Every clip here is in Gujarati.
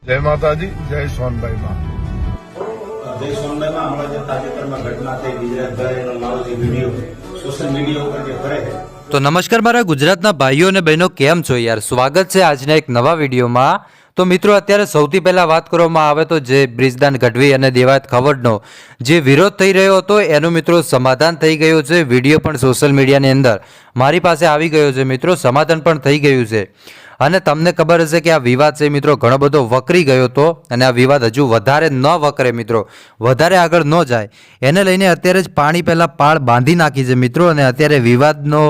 જય માતાજી, જય સોનભાઈ માં. જય સોનભાઈમાં હમણાં જે તાજેતરમાં ઘટના થઈ ગુજરાતભાઈ એનો મારો જે વિડીયો સોશિયલ મીડિયા ઉપર જે કરે છે. તો નમસ્કાર મારા ગુજરાતના ભાઈઓ અને બહેનો, કેમ છો યાર? સ્વાગત છે આજના એક નવા વિડીયોમાં. તો મિત્રો, અત્યારે સૌથી પહેલાં વાત કરવામાં આવે તો જે બ્રિજદાન ગઢવી અને દેવાયત ખવડનો જે વિરોધ થઈ રહ્યો હતો એનું મિત્રો સમાધાન થઈ ગયું છે. વિડીયો પણ સોશિયલ મીડિયાની અંદર મારી પાસે આવી ગયો છે મિત્રો, સમાધાન પણ થઈ ગયું છે. અને તમને ખબર હશે કે આ વિવાદ છે મિત્રો ઘણો બધો વકરી ગયો હતો અને આ વિવાદ હજુ વધારે ન વકરે મિત્રો, વધારે આગળ ન જાય એને લઈને અત્યારે જ પાણી પહેલાં પાળ બાંધી નાખી છે મિત્રો. અને અત્યારે વિવાદનો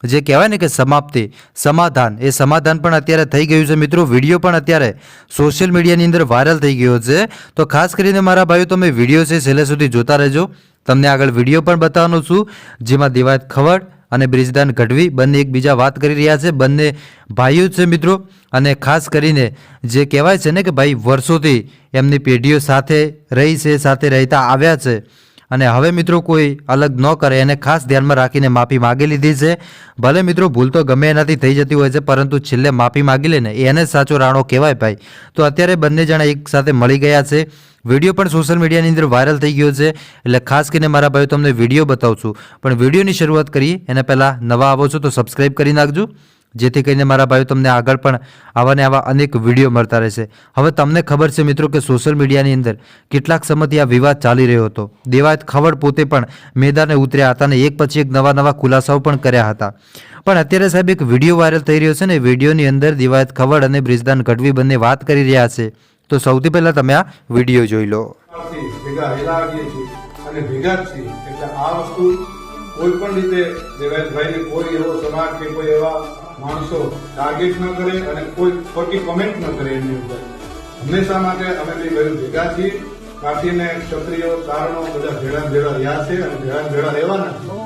જે કહેવાય ને કે સમાપ્તિ, સમાધાન, એ સમાધાન પણ અત્યારે થઈ ગયું છે મિત્રો. વિડીયો પણ અત્યારે સોશિયલ મીડિયાની અંદર વાયરલ થઈ ગયો છે. તો ખાસ કરીને મારા ભાઈઓ, તમે વિડીયો છે છેલ્લે સુધી જોતા રહેજો. તમને આગળ વિડીયો પણ બતાવવાનો છું જેમાં દેવાયત ખવડ અને બ્રિજદાન ગઢવી બંને એકબીજા વાત કરી રહ્યા છે. બંને ભાઈઓ છે મિત્રો. અને ખાસ કરીને જે કહેવાય છે ને કે ભાઈ વર્ષોથી એમની પેઢીઓ સાથે રહી છે, સાથે રહેતા આવ્યા છે અને હવે મિત્રો કોઈ અલગ ન કરે એને ખાસ ધ્યાનમાં રાખીને માફી માગી લીધી છે. ભલે મિત્રો ભૂલ તો ગમે એનાથી થઈ જતી હોય છે, પરંતુ છેલ્લે માફી માગી લે ને એને સાચો રાણો કહેવાય ભાઈ. તો અત્યારે બંને જણા એક સાથે મળી ગયા છે. વિડીયો પણ સોશિયલ મીડિયાની અંદર વાયરલ થઈ ગયો છે. એટલે ખાસ કરીને મારા ભાઈઓ તમને વિડીયો બતાવું છું, પણ વિડીયોની શરૂઆત કરીએ એના પહેલાં નવા આવો છો તો સબસ્ક્રાઈબ કરી નાખજો, જેથી કરીને મારા ભાઈઓ તમને આગળ પણ આવા ને આવા અનેક વિડીયો મળતા રહેશે. હવે તમને ખબર છે મિત્રો કે સોશિયલ મીડિયાની અંદર કેટલાક સમયથી આ વિવાદ ચાલી રહ્યો હતો. દેવાયત ખવડ પોતે પણ મેદાને ઉતર્યા હતા અને એક પછી એક નવા ખુલાસાઓ પણ કર્યા હતા. પણ અત્યારે સાહેબ એક વિડીયો વાયરલ થઈ રહ્યો છે ને, વિડીયોની અંદર દેવાયત ખવડ અને બ્રિજદાન ગઢવી બંને વાત કરી રહ્યા છે. તો સૌથી પહેલા તમે આ વિડીયો જોઈ લો. ભેગા હેલા આવીએ છીએ અને ભેગા જ છીએ, એટલે આ વસ્તુ કોઈ પણ રીતે દેવાયતભાઈને કોઈ એવો સમાજ કે કોઈ એવા માણસો ટાર્ગેટ ન કરે અને કોઈ ખોટી કમેન્ટ ન કરે એમની ઉપર. હંમેશા માટે અમે બે ભાઈઓ ભેગા છીએ. કાઠીને ક્ષત્રિયો ચારણો બધા ભેળા રહ્યા છે અને ભેળા રહેવાના.